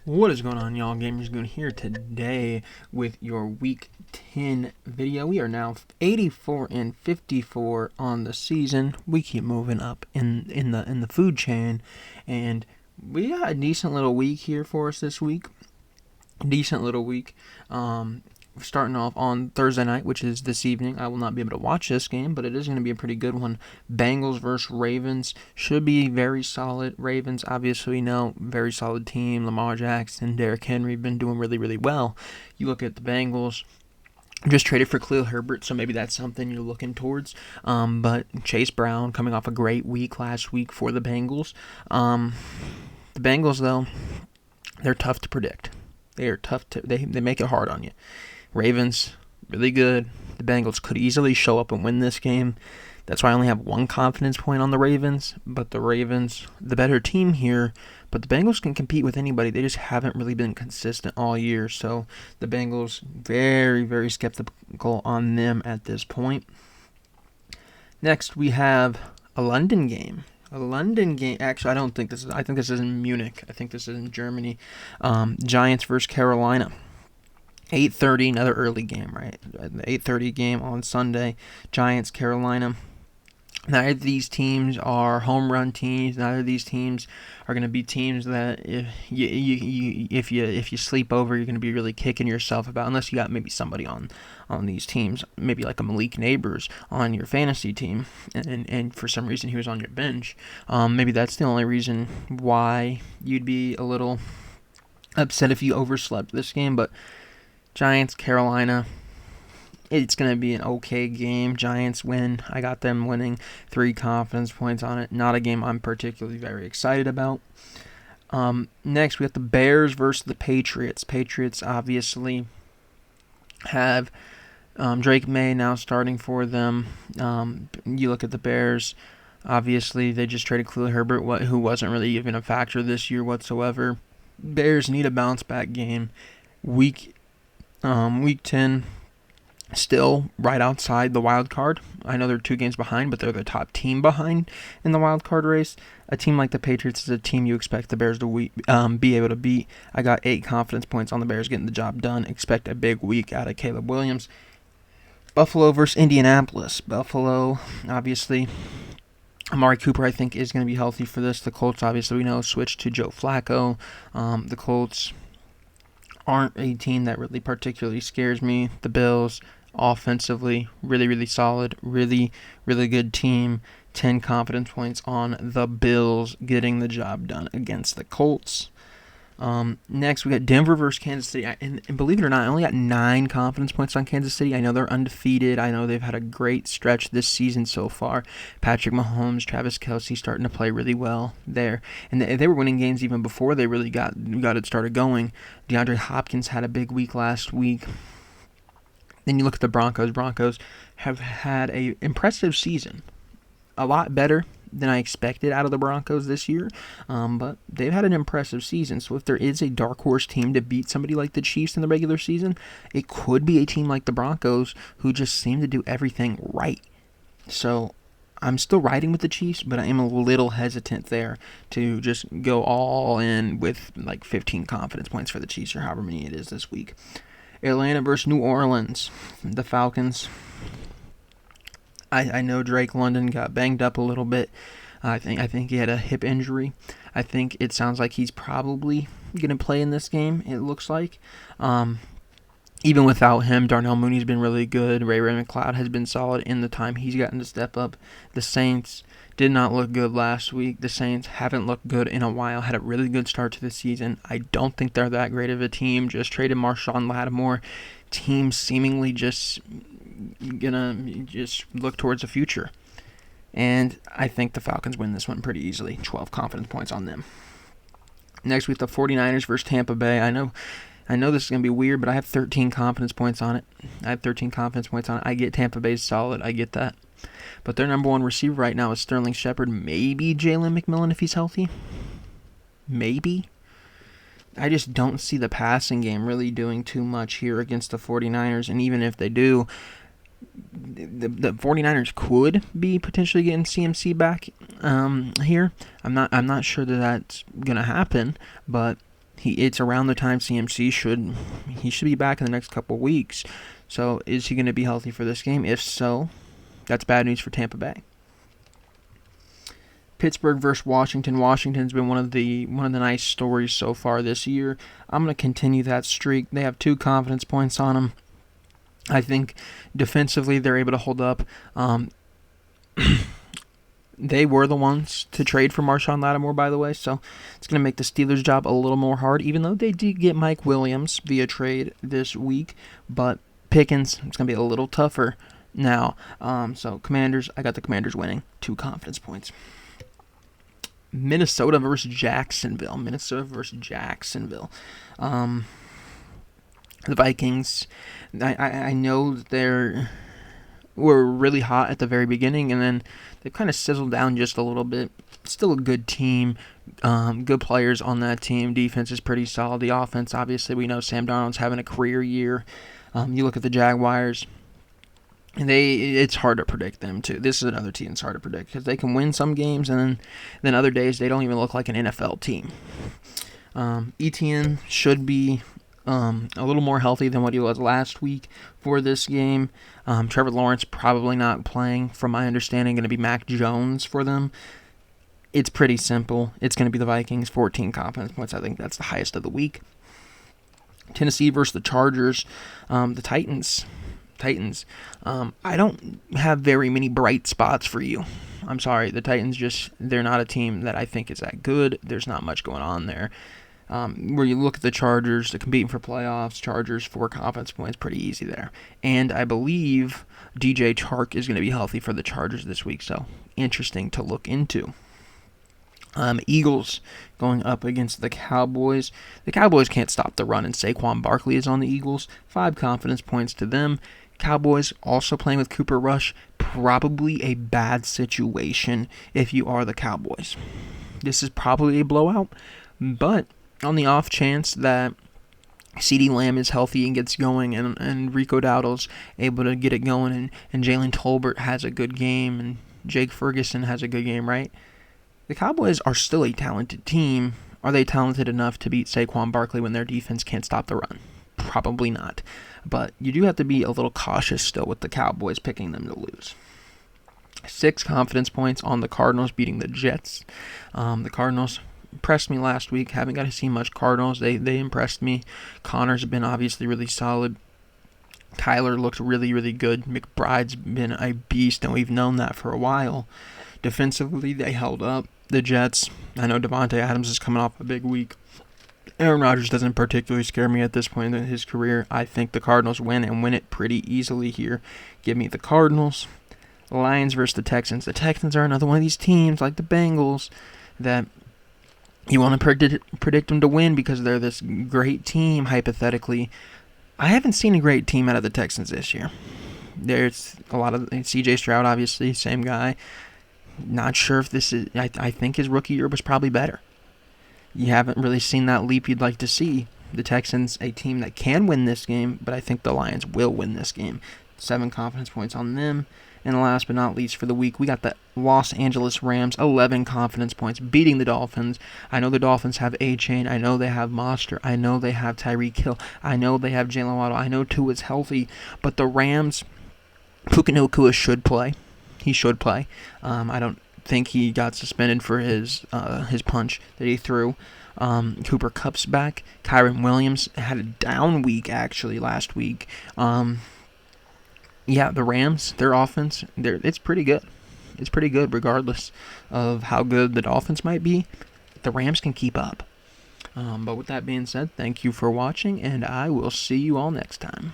What is going on, y'all? Gamers Goon here today with your Week 10 video. We are now 84 and 54 on the season. We keep moving up in the food chain, and we got a decent little week here for us this week. Decent little week. Starting off on Thursday night, which is this evening. I will not be able to watch this game, but it is going to be a pretty good one. Bengals versus Ravens should be very solid. Ravens, obviously, very solid team. Lamar Jackson, Derrick Henry been doing really, really well. You look at the Bengals, just traded for Khalil Herbert, so maybe that's something you're looking towards. But Chase Brown coming off a great week last week for the Bengals. The Bengals, though, they're tough to predict. They are tough to they make it hard on you. Ravens, really good. The Bengals could easily show up and win this game. That's why I only have one confidence point on the Ravens. But the Ravens, the better team here. But the Bengals can compete with anybody. They just haven't really been consistent all year. So the Bengals, very, very skeptical on them at this point. Next, we have a London game. Actually, I think this is in Munich. I think this is in Germany. Giants versus Carolina. 8:30, another early game, right? The 8:30 game on Sunday. Giants, Carolina. Neither of these teams are home run teams. Neither of these teams are going to be teams that if you sleep over, you're going to be really kicking yourself about. Unless you got maybe somebody on these teams, maybe like a Malik Neighbors on your fantasy team, and for some reason he was on your bench. Maybe that's the only reason why you'd be a little upset if you overslept this game, but Giants, Carolina, it's going to be an okay game. Giants win. I got them winning 3 confidence points on it. Not a game I'm particularly very excited about. Next, we have the Bears versus the Patriots. Patriots obviously have Drake May now starting for them. You look at the Bears. Obviously, they just traded Khalil Herbert, who wasn't really even a factor this year whatsoever. Bears need a bounce-back game. Week 10, still right outside the wild card. I know they're 2 games behind, but they're the top team behind in the wild card race. A team like the Patriots is a team you expect the Bears to be able to beat. I got 8 confidence points on the Bears getting the job done. Expect a big week out of Caleb Williams. Buffalo versus Indianapolis. Buffalo, obviously, Amari Cooper, I think, is going to be healthy for this. The Colts, obviously, we know, switched to Joe Flacco. The Colts aren't a team that really particularly scares me. The Bills, offensively, really, really solid, really, really good team. 10 confidence points on the Bills getting the job done against the Colts. Next, we got Denver versus Kansas City. And believe it or not, I only got 9 confidence points on Kansas City. I know they're undefeated. I know they've had a great stretch this season so far. Patrick Mahomes, Travis Kelce starting to play really well there. And they were winning games even before they really got it started going. DeAndre Hopkins had a big week last week. Then you look at the Broncos. Broncos have had an impressive season. A lot better than I expected out of the Broncos this year, but they've had an impressive season. So if there is a dark horse team to beat somebody like the Chiefs in the regular season, it could be a team like the Broncos who just seem to do everything right. So I'm still riding with the Chiefs, but I am a little hesitant there to just go all in with like 15 confidence points for the Chiefs or however many it is this week. Atlanta versus New Orleans. The Falcons. I know Drake London got banged up a little bit. I think he had a hip injury. I think it sounds like he's probably going to play in this game, it looks like. Even without him, Darnell Mooney's been really good. Ray McCloud has been solid in the time he's gotten to step up. The Saints did not look good last week. The Saints haven't looked good in a while. Had a really good start to the season. I don't think they're that great of a team. Just traded Marshawn Lattimore. Team seemingly just gonna just look towards the future. And I think the Falcons win this one pretty easily. 12 confidence points on them. Next week, the 49ers versus Tampa Bay. I know this is going to be weird, but I have 13 confidence points on it. I get Tampa Bay solid. I get that. But their number 1 receiver right now is Sterling Shepard. Maybe Jalen McMillan if he's healthy. Maybe. I just don't see the passing game really doing too much here against the 49ers. And even if they do, the 49ers could be potentially getting CMC back here. I'm not sure that that's going to happen, but It's around the time CMC should be back in the next couple weeks. So is he going to be healthy for this game? If so, that's bad news for Tampa Bay. Pittsburgh versus Washington. Washington's been one of the nice stories so far this year. I'm going to continue that streak. They have 2 confidence points on them. I think defensively they're able to hold up. They were the ones to trade for Marshawn Lattimore, by the way, so it's going to make the Steelers' job a little more hard, even though they did get Mike Williams via trade this week. But Pickens, it's going to be a little tougher now. So Commanders, I got the Commanders winning 2 confidence points. Minnesota versus Jacksonville. The Vikings, I know that were really hot at the very beginning, and then they've kind of sizzled down just a little bit. Still a good team, good players on that team. Defense is pretty solid. The offense, obviously, we know Sam Darnold's having a career year. You look at the Jaguars, and it's hard to predict them too. This is another team that's hard to predict because they can win some games, and then other days they don't even look like an NFL team. Etienne should be a little more healthy than what he was last week for this game. Trevor Lawrence probably not playing, from my understanding, going to be Mac Jones for them. It's pretty simple. It's going to be the Vikings, 14 confidence points. I think that's the highest of the week. Tennessee versus the Chargers. The Titans. I don't have very many bright spots for you. I'm sorry. The Titans they're not a team that I think is that good. There's not much going on there. Where you look at the Chargers, they're competing for playoffs. Chargers, 4 confidence points, pretty easy there. And I believe DJ Chark is going to be healthy for the Chargers this week, so interesting to look into. Eagles going up against the Cowboys. The Cowboys can't stop the run, and Saquon Barkley is on the Eagles. 5 confidence points to them. Cowboys also playing with Cooper Rush. Probably a bad situation if you are the Cowboys. This is probably a blowout, but on the off chance that CeeDee Lamb is healthy and gets going, and Rico Dowdle's able to get it going, and Jalen Tolbert has a good game, and Jake Ferguson has a good game, right? The Cowboys are still a talented team. Are they talented enough to beat Saquon Barkley when their defense can't stop the run? Probably not. But you do have to be a little cautious still with the Cowboys picking them to lose. 6 confidence points on the Cardinals beating the Jets. The Cardinals impressed me last week. Haven't got to see much Cardinals. They impressed me. Connor's been obviously really solid. Kyler looked really, really good. McBride's been a beast, and we've known that for a while. Defensively, they held up. The Jets, I know Devontae Adams is coming off a big week. Aaron Rodgers doesn't particularly scare me at this point in his career. I think the Cardinals win, and win it pretty easily here. Give me the Cardinals. Lions versus the Texans. The Texans are another one of these teams, like the Bengals, that you want to predict them to win because they're this great team, hypothetically. I haven't seen a great team out of the Texans this year. There's a lot of C.J. Stroud, obviously, same guy. Not sure if this is... I think his rookie year was probably better. You haven't really seen that leap you'd like to see. The Texans, a team that can win this game, but I think the Lions will win this game. 7 confidence points on them. And last but not least for the week, we got the Los Angeles Rams, 11 confidence points, beating the Dolphins. I know the Dolphins have A-Chain. I know they have Monster. I know they have Tyreek Hill. I know they have Jalen Waddle. I know Tua's healthy. But the Rams, Puka Nacua should play. He should play. I don't think he got suspended for his punch that he threw. Cooper Kupp's back. Kyren Williams had a down week, actually, last week. Yeah, the Rams, their offense, it's pretty good. It's pretty good regardless of how good the Dolphins might be. The Rams can keep up. But with that being said, thank you for watching, and I will see you all next time.